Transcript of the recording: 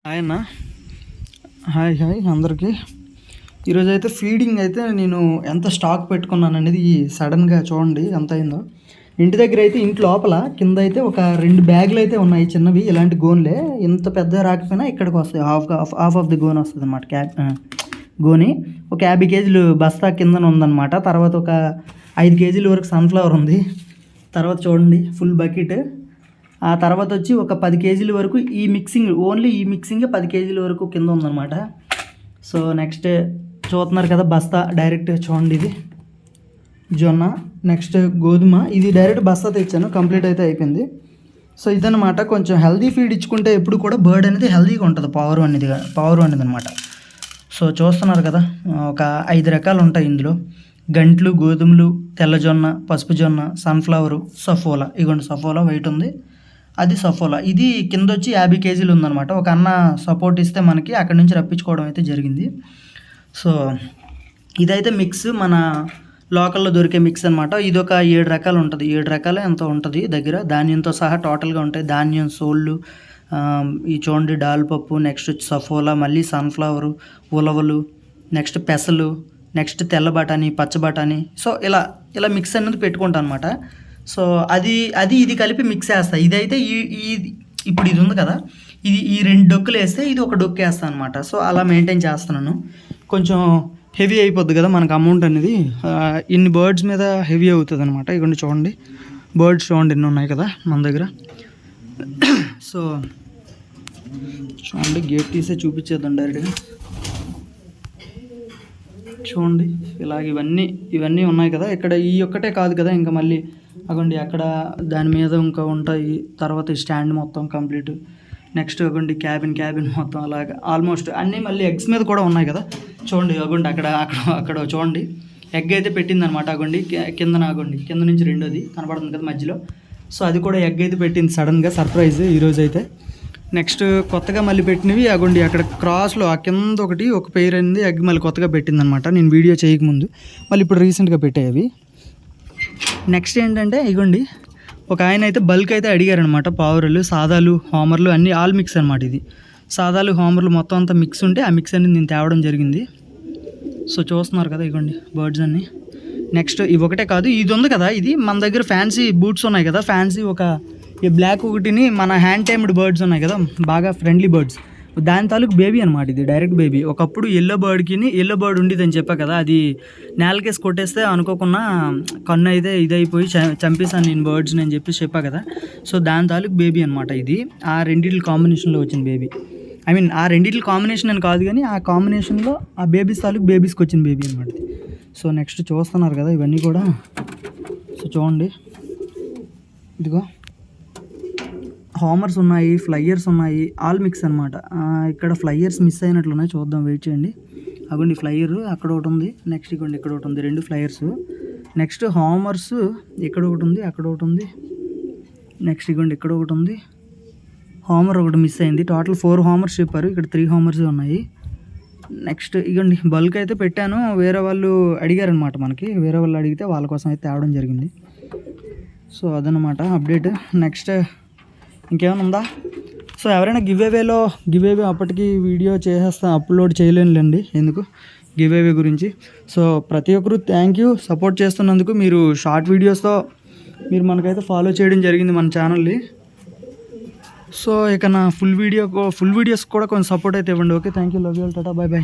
Hi అన్న. Hi అందరికీ. ఈరోజు అయితే ఫీడింగ్ అయితే నేను ఎంత స్టాక్ పెట్టుకున్నాను అనేది సడన్గా చూడండి ఎంత అయిందో. ఇంటి దగ్గర అయితే ఇంటి లోపల కింద అయితే ఒక 2 బ్యాగులు అయితే ఉన్నాయి చిన్నవి, ఇలాంటి గోన్లే. ఇంత పెద్ద రాకపోయినా ఇక్కడికి వస్తాయి, హాఫ్ ఆఫ్ ది గోన్ వస్తుంది అన్నమాట. గోని ఒక 50 కేజీలు బస్తా కిందన ఉందన్నమాట. తర్వాత ఒక 5 కేజీల వరకు సన్ఫ్లవర్ ఉంది. తర్వాత చూడండి ఫుల్ బకెట్. ఆ తర్వాత వచ్చి ఒక 10 కేజీల వరకు ఈ మిక్సింగ్, ఓన్లీ ఈ మిక్సింగ్ 10 కేజీల వరకు కింద ఉందన్నమాట. సో నెక్స్ట్ చూస్తున్నారు కదా బస్తా, డైరెక్ట్ చూడండి ఇది జొన్న, నెక్స్ట్ గోధుమ. ఇది డైరెక్ట్ బస్తా తెచ్చాను, కంప్లీట్ అయితే అయిపోయింది. సో ఇదన్నమాట. కొంచెం హెల్దీ ఫీడ్ ఇచ్చుకుంటే ఎప్పుడు కూడా బర్డ్ అనేది హెల్దీగా ఉంటుంది, పవర్ అనేది అనమాట. సో చూస్తున్నారు కదా, ఒక 5 రకాలు ఉంటాయి ఇందులో. గంట్లు, గోధుమలు, తెల్లజొన్న, పసుపు జొన్న, సన్ఫ్లవరు, సఫోలా. ఇగోండి సఫోలా వైట్ ఉంది, అది సఫోలా. ఇది కింద వచ్చి 50 కేజీలు ఉందన్నమాట. ఒక అన్న సపోర్ట్ ఇస్తే మనకి అక్కడి నుంచి రప్పించుకోవడం అయితే జరిగింది. సో ఇదైతే మిక్స్, మన లోకల్లో దొరికే మిక్స్ అనమాట. ఇది ఒక 7 రకాలు ఉంటుంది, 7 రకాలు ఎంతో ఉంటుంది దగ్గర, ధాన్యంతో సహా టోటల్గా ఉంటాయి. ధాన్యం, సోళ్ళు, ఈ చూడండి డాల్పప్పు, నెక్స్ట్ వచ్చి సఫోలా, మళ్ళీ సన్ఫ్లవరు, ఉలవలు, నెక్స్ట్ పెసలు, నెక్స్ట్ తెల్ల బఠానీ, పచ్చ బఠానీ. సో ఇలా మిక్స్ అనేది పెట్టుకుంటాను అనమాట. సో ఇది కలిపి మిక్స్ వేస్తాను. ఇదైతే ఇప్పుడు ఇది ఉంది కదా, ఈ 2 డొక్కులు వేస్తే ఇది ఒక డొక్కు వేస్తాను అనమాట. సో అలా మెయింటైన్ చేస్తున్నాను. కొంచెం హెవీ అయిపోద్ది కదా మనకు అమౌంట్ అనేది, ఇన్ని బర్డ్స్ మీద హెవీ అవుతుంది అనమాట. ఇవన్నీ చూడండి బర్డ్స్, చూడండి ఎన్ని ఉన్నాయి కదా మన దగ్గర. సో చూడండి గేట్ తీసే చూపించేద్దాం డైరెక్ట్గా. చూడండి ఇలాగ ఇవన్నీ ఉన్నాయి కదా. ఇక్కడ ఈ ఒక్కటే కాదు కదా, ఇంకా మళ్ళీ అగండి అక్కడ దాని మీద ఇంకా ఉంటాయి. తర్వాత ఈ స్టాండ్ మొత్తం కంప్లీట్. నెక్స్ట్ అగండి క్యాబిన్ మొత్తం అలాగా ఆల్మోస్ట్ అన్నీ మళ్ళీ ఎగ్స్ మీద కూడా ఉన్నాయి కదా. చూడండి అగండి అక్కడ చూడండి ఎగ్ అయితే పెట్టింది అనమాట. అగండి కింద నుంచి రెండోది కనబడుతుంది కదా మధ్యలో. సో అది కూడా ఎగ్ అయితే పెట్టింది సడన్గా, సర్ప్రైజ్ ఈరోజు అయితే. నెక్స్ట్ కొత్తగా మళ్ళీ పెట్టినవి అగండి అక్కడ క్రాస్లో ఆ కింద ఒక పెయిర్ అయింది ఎగ్ మళ్ళీ కొత్తగా పెట్టింది అనమాట, నేను వీడియో చేయకముందు. మళ్ళీ ఇప్పుడు రీసెంట్గా పెట్టాయి అవి. నెక్స్ట్ ఏంటంటే ఇగోండి ఒక ఆయన అయితే బల్క్ అయితే అడిగారనమాట. పావురలు, సాదాలు, హోమర్లు అన్నీ ఆల్ మిక్స్ అనమాట. ఇది సాదాలు, హోమర్లు మొత్తం అంతా మిక్స్ ఉంటే ఆ మిక్స్ అనేది నేను తేవడం జరిగింది. సో చూస్తున్నారు కదా ఇగోండి బర్డ్స్ అన్నీ. నెక్స్ట్ ఇవి ఒకటే కాదు, ఇది ఉంది కదా, ఇది మన దగ్గర ఫ్యాన్సీ బూట్స్ ఉన్నాయి కదా, ఫ్యాన్సీ ఈ బ్లాక్ ఒకటిని మన హ్యాండ్ టైమ్డ్ బర్డ్స్ ఉన్నాయి కదా, బాగా ఫ్రెండ్లీ బర్డ్స్, దాని తాలూకు బేబీ అనమాట. ఇది డైరెక్ట్ బేబీ. ఒకప్పుడు ఎల్లో బర్డ్ ఉండేది అని చెప్పా కదా, అది నేలకేసి కొట్టేస్తే అనుకోకుండా కన్ను అయితే ఇదైపోయి చంపేశాను నేను బర్డ్స్ని అని చెప్పా కదా. సో దాని తాలూకు బేబీ అనమాట ఇది. ఆ రెండింటి కాంబినేషన్లో వచ్చిన బేబీ, ఐ మీన్ ఆ రెండింటి కాంబినేషన్ అని కాదు కానీ ఆ కాంబినేషన్లో ఆ బేబీస్ తాలూకు బేబీస్కి వచ్చిన బేబీ అనమాట. సో నెక్స్ట్ చూస్తున్నారు కదా ఇవన్నీ కూడా. సో చూడండి ఇదిగో హోమర్స్ ఉన్నాయి, ఫ్లైయర్స్ ఉన్నాయి, ఆల్ మిక్స్ అనమాట. ఇక్కడ ఫ్లైయర్స్ మిస్ అయినట్లున్నాయి, చూద్దాం, వెయిట్ చేయండి. అగోండి ఫ్లైయర్ అక్కడ ఒకటి ఉంది, నెక్స్ట్ ఇగోండి ఇక్కడ ఒకటి ఉంది, 2 ఫ్లైయర్స్. నెక్స్ట్ హోమర్స్ ఇక్కడ ఒకటి ఉంది, అక్కడ ఒకటి ఉంది. నెక్స్ట్ ఇగోండి ఇక్కడ ఒకటి ఉంది, హోమర్ ఒకటి మిస్ అయింది. టోటల్ 4 హోమర్స్ చెప్పారు, ఇక్కడ 3 హోమర్స్ ఉన్నాయి. నెక్స్ట్ ఇగోండి బల్క్ అయితే పెట్టాను, వేరే వాళ్ళు అడిగారనమాట మనకి, వేరే వాళ్ళు అడిగితే వాళ్ళ కోసం అయితే తేవడం జరిగింది. సో అదనమాట అప్డేట్. నెక్స్ట్ ఇంకేమైనా ఉందా? సో ఎవరైనా గివ్ అవే అప్పటికి వీడియో అప్లోడ్ చేయలేనులేండి, ఎందుకు గివ్ అవే గురించి. సో ప్రతి ఒక్కరు థ్యాంక్ యూ సపోర్ట్ చేస్తున్నందుకు. మీరు షార్ట్ వీడియోస్తో మీరు మనకైతే ఫాలో చేయడం జరిగింది మన ఛానల్ని. సో ఇక నా ఫుల్ వీడియోస్ కూడా కొంచెం సపోర్ట్ అయితే ఇవ్వండి. Okay, thank you, love you all, tata, bye.